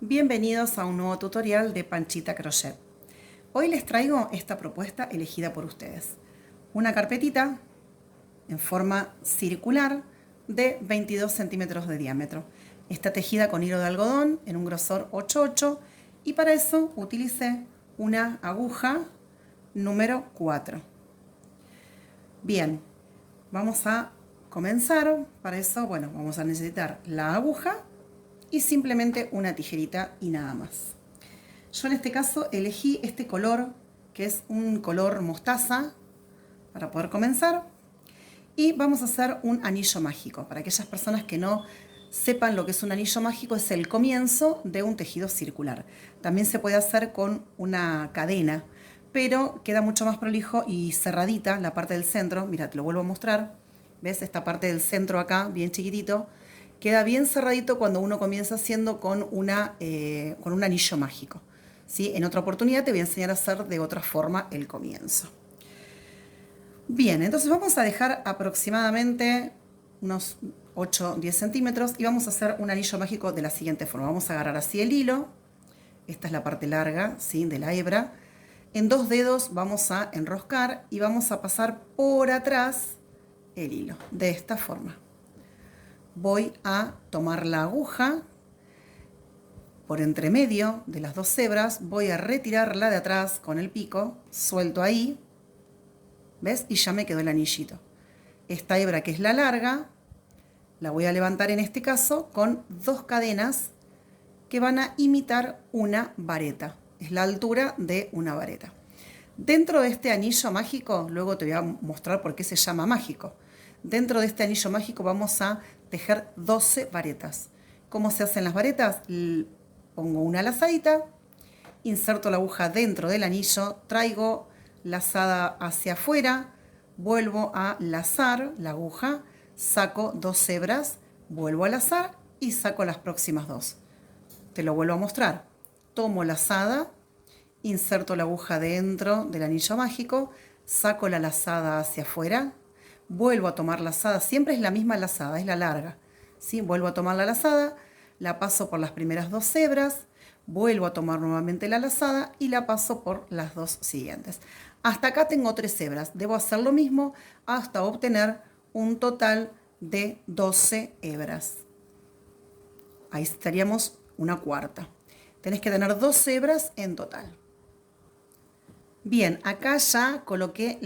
Bienvenidos a un nuevo tutorial de Panchita Crochet. Hoy les traigo esta propuesta elegida por ustedes. Una carpetita en forma circular de 22 centímetros de diámetro. Está tejida con hilo de algodón en un grosor 8/8 y para eso utilicé una aguja número 4. Bien, vamos a comenzar. Para eso, vamos a necesitar la aguja y simplemente una tijerita y nada más. Yo en este caso elegí este color, que es un color mostaza, para poder comenzar. Y vamos a hacer un anillo mágico. Para aquellas personas que no sepan lo que es un anillo mágico, es el comienzo de un tejido circular. También se puede hacer con una cadena, pero queda mucho más prolijo y cerradita la parte del centro. Mira, te lo vuelvo a mostrar. ¿Ves? Esta parte del centro acá, bien chiquitito. Queda bien cerradito cuando uno comienza haciendo con un anillo mágico. ¿Sí? En otra oportunidad te voy a enseñar a hacer de otra forma el comienzo. Bien, entonces vamos a dejar aproximadamente unos 8-10 centímetros y vamos a hacer un anillo mágico de la siguiente forma. Vamos a agarrar así el hilo. Esta es la parte larga, ¿sí?, de la hebra. En 2 dedos vamos a enroscar y vamos a pasar por atrás el hilo, de esta forma. Voy a tomar la aguja por entre medio de las 2 hebras, voy a retirarla de atrás con el pico, suelto ahí, ¿ves? Y ya me quedó el anillito. Esta hebra, que es la larga, la voy a levantar en este caso con 2 cadenas que van a imitar una vareta. Es la altura de una vareta. Dentro de este anillo mágico, luego te voy a mostrar por qué se llama mágico. Dentro de este anillo mágico vamos a tejer 12 varetas. ¿Cómo se hacen las varetas? Pongo una lazadita, inserto la aguja dentro del anillo, traigo lazada hacia afuera, vuelvo a lazar la aguja, saco 2 hebras, vuelvo a lazar y saco las próximas 2. Te lo vuelvo a mostrar. Tomo lazada, inserto la aguja dentro del anillo mágico, saco la lazada hacia afuera, vuelvo a tomar lazada, siempre es la misma lazada, es la larga, ¿sí? Vuelvo a tomar la lazada, la paso por las primeras 2 hebras, vuelvo a tomar nuevamente la lazada y la paso por las 2 siguientes. Hasta acá tengo 3 hebras, debo hacer lo mismo hasta obtener un total de 12 hebras. Ahí estaríamos una cuarta. Tenés que tener 12 hebras en total. Bien, acá ya coloqué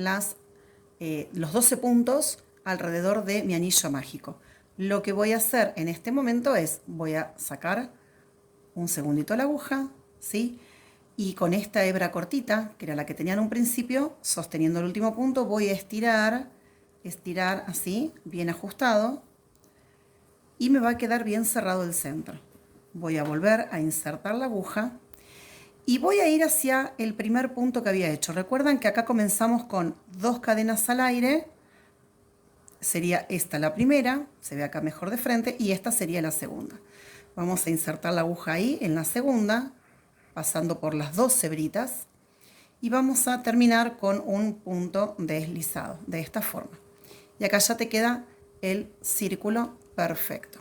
los 12 puntos alrededor de mi anillo mágico. Lo que voy a hacer en este momento es, voy a sacar un segundito la aguja, ¿sí? Y con esta hebra cortita, que era la que tenía en un principio, sosteniendo el último punto, voy a estirar así, bien ajustado, y me va a quedar bien cerrado el centro. Voy a volver a insertar la aguja y voy a ir hacia el primer punto que había hecho. Recuerdan que acá comenzamos con 2 cadenas al aire. Sería esta la primera, se ve acá mejor de frente, y esta sería la segunda. Vamos a insertar la aguja ahí en la segunda, pasando por las 2 hebritas, y vamos a terminar con un punto deslizado, de esta forma. Y acá ya te queda el círculo perfecto.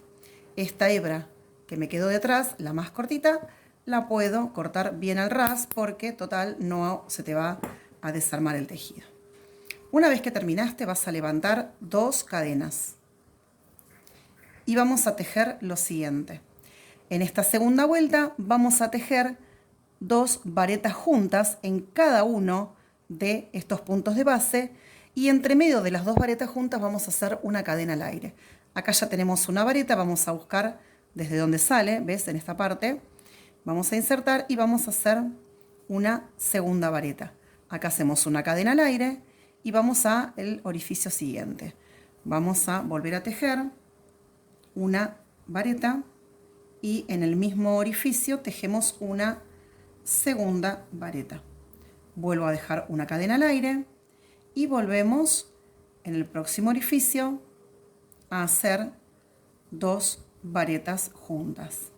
Esta hebra que me quedó detrás, la más cortita, la puedo cortar bien al ras porque total no se te va a desarmar el tejido. Una vez que terminaste vas a levantar 2 cadenas y vamos a tejer lo siguiente. En esta segunda vuelta vamos a tejer 2 varetas juntas en cada uno de estos puntos de base y entre medio de las 2 varetas juntas vamos a hacer una cadena al aire. Acá ya tenemos una vareta, vamos a buscar desde donde sale, ¿ves? En esta parte vamos a insertar y vamos a hacer una segunda vareta. Acá hacemos una cadena al aire y vamos al orificio siguiente. Vamos a volver a tejer una vareta y en el mismo orificio tejemos una segunda vareta. Vuelvo a dejar una cadena al aire y volvemos en el próximo orificio a hacer 2 varetas juntas.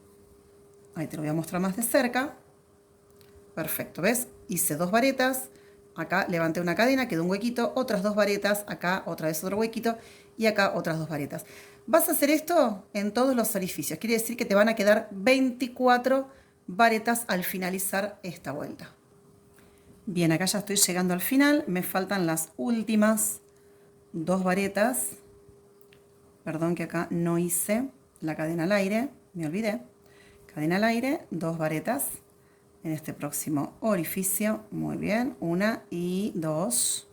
Ahí te lo voy a mostrar más de cerca. Perfecto, ¿ves? Hice 2 varetas, acá levanté una cadena, quedó un huequito, otras 2 varetas, acá otra vez otro huequito y acá otras 2 varetas. Vas a hacer esto en todos los orificios, quiere decir que te van a quedar 24 varetas al finalizar esta vuelta. Bien, acá ya estoy llegando al final, me faltan las últimas 2 varetas. Perdón que acá no hice la cadena al aire, me olvidé. Cadena al aire, 2 varetas en este próximo orificio. Muy bien, 1 y 2.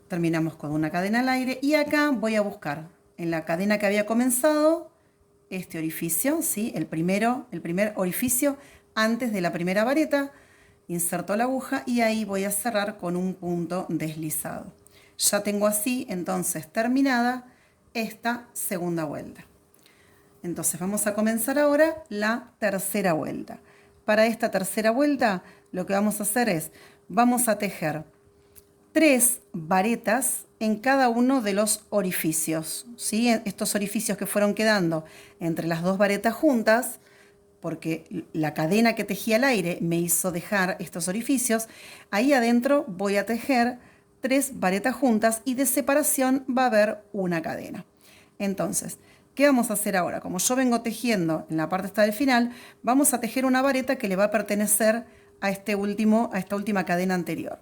Terminamos con una cadena al aire y acá voy a buscar en la cadena que había comenzado este orificio, ¿sí? el primer orificio antes de la primera vareta. Inserto la aguja y ahí voy a cerrar con un punto deslizado. Ya tengo así entonces terminada esta segunda vuelta. Entonces vamos a comenzar ahora la tercera vuelta. Para esta tercera vuelta lo que vamos a hacer es, vamos a tejer 3 varetas en cada uno de los orificios, ¿sí? Estos orificios que fueron quedando entre las 2 varetas juntas, porque la cadena que tejí al aire me hizo dejar estos orificios, ahí adentro voy a tejer 3 varetas juntas y de separación va a haber una cadena. Entonces, ¿qué vamos a hacer ahora? Como yo vengo tejiendo en la parte esta del final, vamos a tejer una vareta que le va a pertenecer a esta última cadena anterior.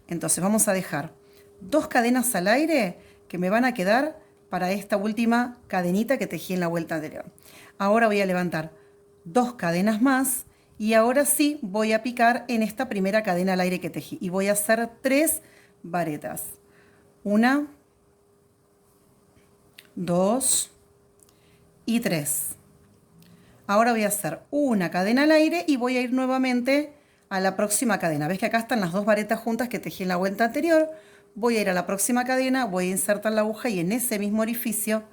Entonces vamos a dejar 2 cadenas al aire que me van a quedar para esta última cadenita que tejí en la vuelta anterior. Ahora voy a levantar 2 cadenas más y ahora sí voy a picar en esta primera cadena al aire que tejí y voy a hacer 3 varetas. 1, 2 y 3. Ahora voy a hacer una cadena al aire y voy a ir nuevamente a la próxima cadena. ¿Ves que acá están las 2 varetas juntas que tejí en la vuelta anterior? Voy a ir a la próxima cadena, voy a insertar la aguja y en ese mismo orificio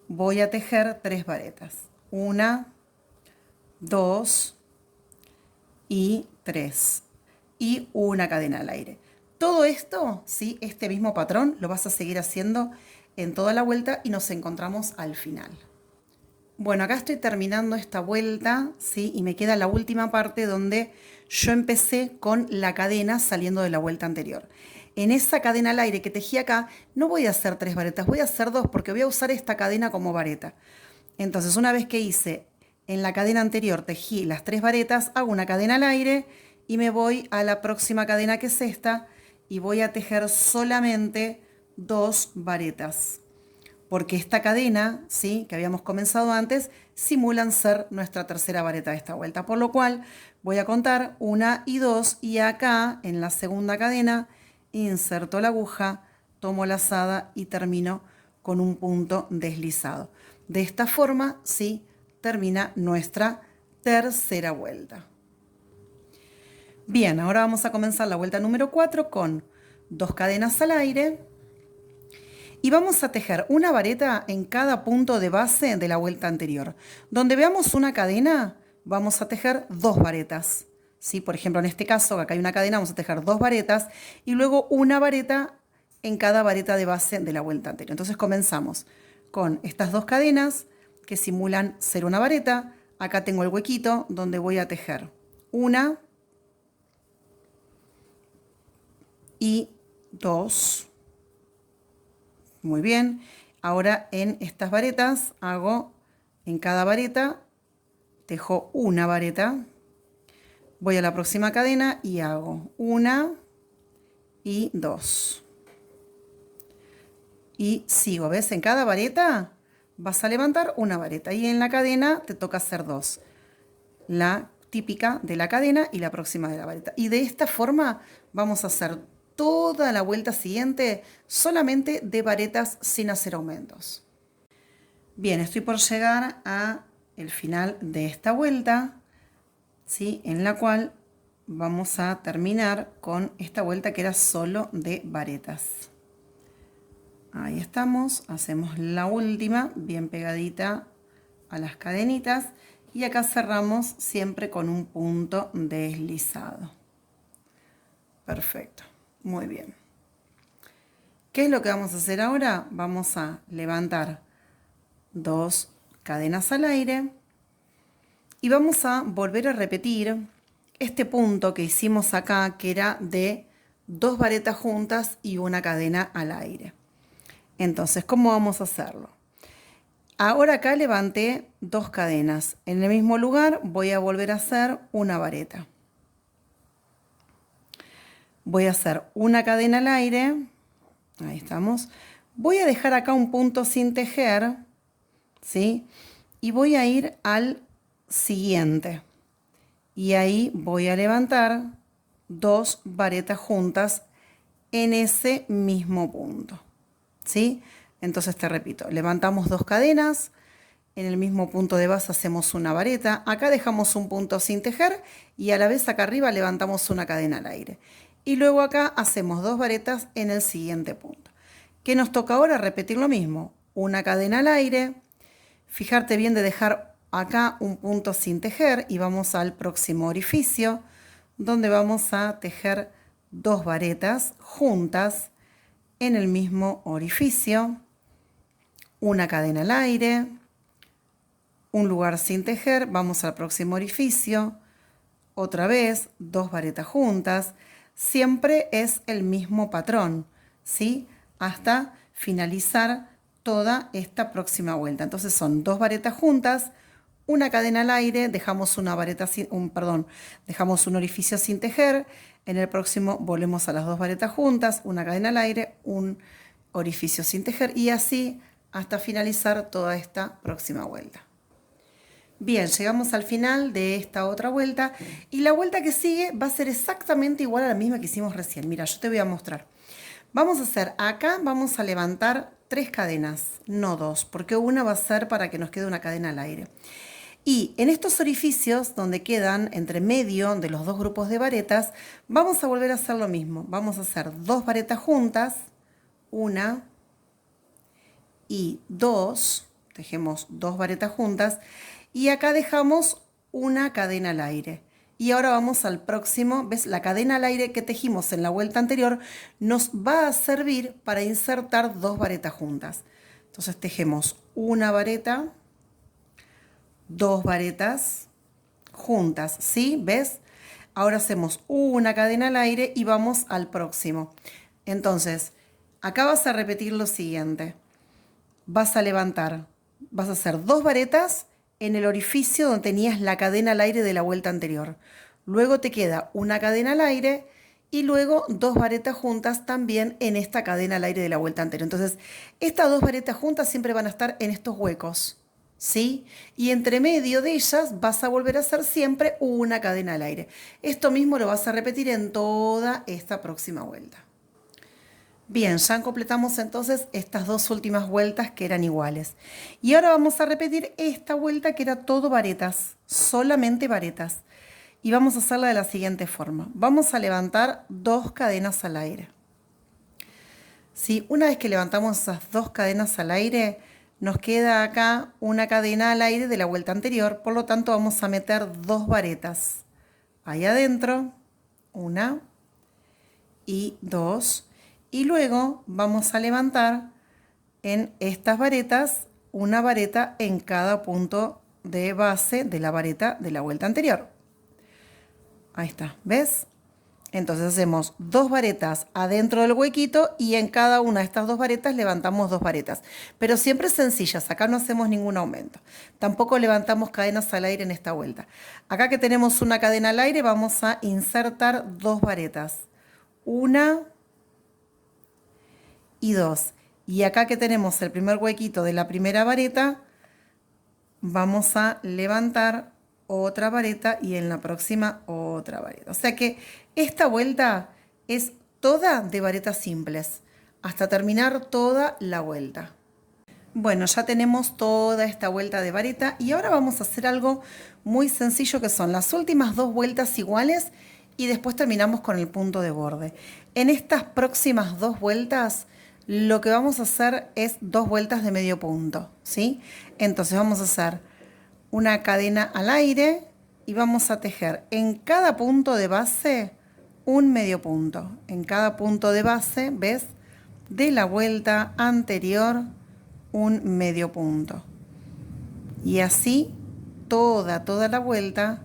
voy a tejer 3 varetas. 1, 2 y 3. Y una cadena al aire. Todo esto, ¿sí? Este mismo patrón lo vas a seguir haciendo en toda la vuelta y nos encontramos al final. Bueno, acá estoy terminando esta vuelta, ¿sí? Y me queda la última parte donde yo empecé con la cadena saliendo de la vuelta anterior. En esa cadena al aire que tejí acá, no voy a hacer 3 varetas, voy a hacer 2 porque voy a usar esta cadena como vareta. Entonces, una vez que hice en la cadena anterior, tejí las 3 varetas, hago una cadena al aire y me voy a la próxima cadena que es esta y voy a tejer solamente 2 varetas. Porque esta cadena, ¿sí? que habíamos comenzado antes, simulan ser nuestra tercera vareta de esta vuelta. Por lo cual voy a contar 1 y 2 y acá en la segunda cadena inserto la aguja, tomo lazada y termino con un punto deslizado. De esta forma, sí, termina nuestra tercera vuelta. Bien, ahora vamos a comenzar la vuelta número 4 con 2 cadenas al aire. Y vamos a tejer una vareta en cada punto de base de la vuelta anterior. Donde veamos una cadena, vamos a tejer 2 varetas. ¿Sí? Por ejemplo, en este caso, acá hay una cadena, vamos a tejer 2 varetas y luego una vareta en cada vareta de base de la vuelta anterior. Entonces comenzamos con estas 2 cadenas que simulan ser una vareta. Acá tengo el huequito donde voy a tejer 1 y 2. Muy bien, ahora en estas varetas hago, en cada vareta, tejo una vareta, voy a la próxima cadena y hago 1 y 2. Y sigo, ¿ves? En cada vareta vas a levantar una vareta y en la cadena te toca hacer 2. La típica de la cadena y la próxima de la vareta. Y de esta forma vamos a hacer toda la vuelta siguiente solamente de varetas sin hacer aumentos. Bien, estoy por llegar a el final de esta vuelta, ¿sí? En la cual vamos a terminar con esta vuelta que era solo de varetas. Ahí estamos, hacemos la última bien pegadita a las cadenitas y acá cerramos siempre con un punto deslizado. Perfecto. Muy bien. ¿Qué es lo que vamos a hacer ahora? Vamos a levantar 2 cadenas al aire y vamos a volver a repetir este punto que hicimos acá, que era de 2 varetas juntas y una cadena al aire. Entonces, ¿cómo vamos a hacerlo? Ahora acá levanté 2 cadenas. En el mismo lugar voy a volver a hacer una vareta. Voy a hacer una cadena al aire. Ahí estamos. Voy a dejar acá un punto sin tejer, ¿sí? Y voy a ir al siguiente. Y ahí voy a levantar 2 varetas juntas en ese mismo punto, ¿sí? Entonces te repito, levantamos 2 cadenas, en el mismo punto de base hacemos una vareta, acá dejamos un punto sin tejer y a la vez acá arriba levantamos una cadena al aire. Y luego acá hacemos 2 varetas en el siguiente punto. ¿Qué nos toca ahora? Repetir lo mismo, una cadena al aire, fijarte bien de dejar acá un punto sin tejer y vamos al próximo orificio donde vamos a tejer 2 varetas juntas en el mismo orificio, una cadena al aire, un lugar sin tejer, vamos al próximo orificio, otra vez 2 varetas juntas, siempre es el mismo patrón, ¿sí? Hasta finalizar toda esta próxima vuelta. Entonces son 2 varetas juntas, una cadena al aire, dejamos una vareta dejamos un orificio sin tejer, en el próximo volvemos a las 2 varetas juntas, una cadena al aire, un orificio sin tejer y así hasta finalizar toda esta próxima vuelta. Bien, llegamos al final de esta otra vuelta y la vuelta que sigue va a ser exactamente igual a la misma que hicimos recién. Mira, yo te voy a mostrar. Vamos a hacer acá, vamos a levantar 3 cadenas, no 2, porque una va a ser para que nos quede una cadena al aire. Y en estos orificios donde quedan entre medio de los 2 grupos de varetas, vamos a volver a hacer lo mismo. Vamos a hacer 2 varetas juntas, 1 y 2, tejemos 2 varetas juntas y acá dejamos una cadena al aire. Y ahora vamos al próximo, ¿ves? La cadena al aire que tejimos en la vuelta anterior nos va a servir para insertar 2 varetas juntas. Entonces tejemos una vareta, 2 varetas juntas, ¿sí? ¿Ves? Ahora hacemos una cadena al aire y vamos al próximo. Entonces, acá vas a repetir lo siguiente. Vas a levantar, vas a hacer 2 varetas en el orificio donde tenías la cadena al aire de la vuelta anterior. Luego te queda una cadena al aire y luego 2 varetas juntas también en esta cadena al aire de la vuelta anterior. Entonces, estas 2 varetas juntas siempre van a estar en estos huecos, ¿sí? Y entre medio de ellas vas a volver a hacer siempre una cadena al aire. Esto mismo lo vas a repetir en toda esta próxima vuelta. Bien, ya completamos entonces estas 2 últimas vueltas que eran iguales. Y ahora vamos a repetir esta vuelta que era todo varetas, solamente varetas. Y vamos a hacerla de la siguiente forma. Vamos a levantar 2 cadenas al aire. ¿Sí? Una vez que levantamos esas 2 cadenas al aire, nos queda acá una cadena al aire de la vuelta anterior. Por lo tanto, vamos a meter 2 varetas. Ahí adentro, 1 y 2. Y luego vamos a levantar en estas varetas una vareta en cada punto de base de la vareta de la vuelta anterior. Ahí está, ¿ves? Entonces hacemos 2 varetas adentro del huequito y en cada una de estas 2 varetas levantamos 2 varetas. Pero siempre sencillas, acá no hacemos ningún aumento. Tampoco levantamos cadenas al aire en esta vuelta. Acá que tenemos una cadena al aire vamos a insertar 2 varetas. Una y 2. Y acá que tenemos el primer huequito de la primera vareta, vamos a levantar otra vareta y en la próxima otra vareta. O sea que esta vuelta es toda de varetas simples, hasta terminar toda la vuelta. Bueno, ya tenemos toda esta vuelta de vareta y ahora vamos a hacer algo muy sencillo que son las últimas 2 vueltas iguales y después terminamos con el punto de borde. En estas próximas 2 vueltas lo que vamos a hacer es 2 vueltas de medio punto, ¿sí? Entonces vamos a hacer una cadena al aire y vamos a tejer en cada punto de base un medio punto. En cada punto de base, ¿ves? De la vuelta anterior un medio punto. Y así toda la vuelta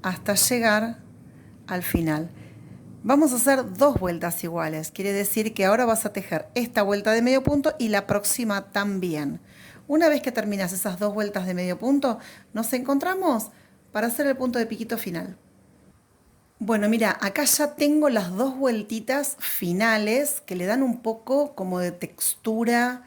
hasta llegar al final. Vamos a hacer 2 vueltas iguales, quiere decir que ahora vas a tejer esta vuelta de medio punto y la próxima también. Una vez que terminas esas 2 vueltas de medio punto, nos encontramos para hacer el punto de piquito final. Bueno, mira, acá ya tengo las 2 vueltitas finales que le dan un poco como de textura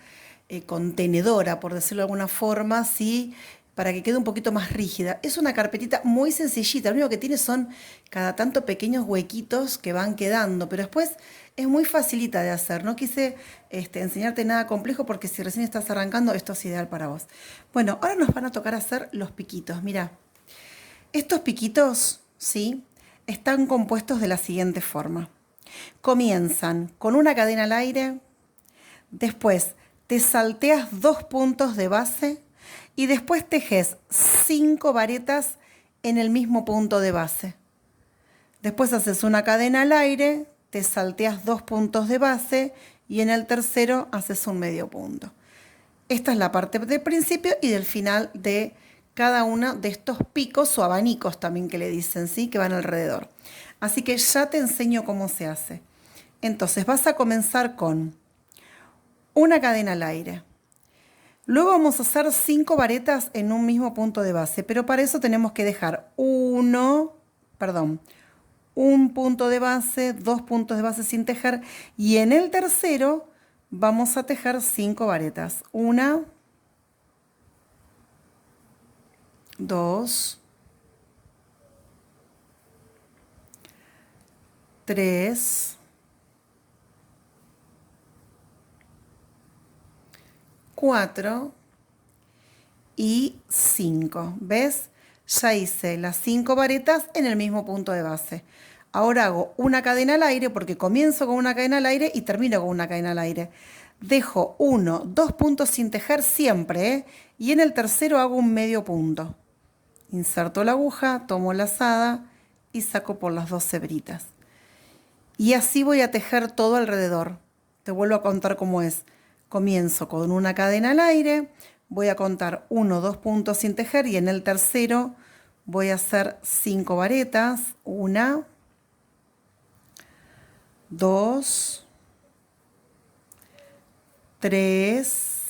contenedora, por decirlo de alguna forma, ¿sí? Para que quede un poquito más rígida. Es una carpetita muy sencillita, lo único que tiene son cada tanto pequeños huequitos que van quedando, pero después es muy facilita de hacer. No quise enseñarte nada complejo porque si recién estás arrancando, esto es ideal para vos. Bueno, ahora nos van a tocar hacer los piquitos. Mira, estos piquitos, ¿sí? Están compuestos de la siguiente forma. Comienzan con una cadena al aire, después te salteas 2 puntos de base y después tejes 5 varetas en el mismo punto de base. Después haces una cadena al aire, te salteas 2 puntos de base y en el tercero haces un medio punto. Esta es la parte del principio y del final de cada uno de estos picos o abanicos también que le dicen, ¿sí? Que van alrededor. Así que ya te enseño cómo se hace. Entonces vas a comenzar con una cadena al aire. Luego vamos a hacer 5 varetas en un mismo punto de base, pero para eso tenemos que dejar un punto de base, 2 puntos de base sin tejer y en el tercero vamos a tejer 5 varetas. 1, 2, 3, 4 y 5. ¿Ves? Ya hice las 5 varetas en el mismo punto de base. Ahora hago una cadena al aire porque comienzo con una cadena al aire y termino con una cadena al aire. Dejo 1, 2 puntos sin tejer siempre, ¿eh? Y en el tercero hago un medio punto. Inserto la aguja, tomo la lazada y saco por las 2 hebritas. Y así voy a tejer todo alrededor. Te vuelvo a contar cómo es. Comienzo con una cadena al aire, voy a contar 1, 2 puntos sin tejer y en el tercero voy a hacer 5 varetas. 1, 2, 3,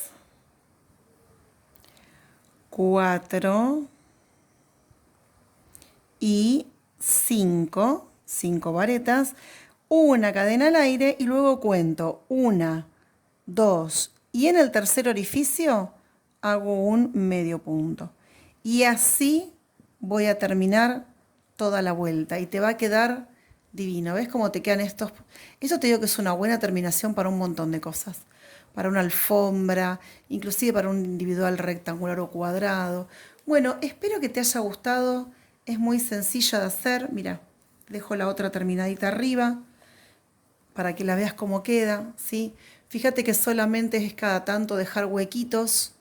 4 y 5. 5 varetas, una cadena al aire y luego cuento 1, 2 y en el tercer orificio hago un medio punto. Y así voy a terminar toda la vuelta y te va a quedar divino. ¿Ves cómo te quedan estos? Eso te digo que es una buena terminación para un montón de cosas. Para una alfombra, inclusive para un individual rectangular o cuadrado. Bueno, espero que te haya gustado. Es muy sencilla de hacer. Mira, dejo la otra terminadita arriba para que la veas cómo queda, ¿sí? Fíjate que solamente es cada tanto dejar huequitos.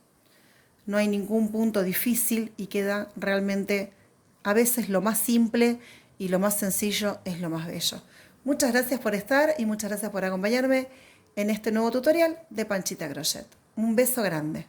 No hay ningún punto difícil y queda realmente a veces lo más simple y lo más sencillo es lo más bello. Muchas gracias por estar y muchas gracias por acompañarme en este nuevo tutorial de Panchita Crochet. Un beso grande.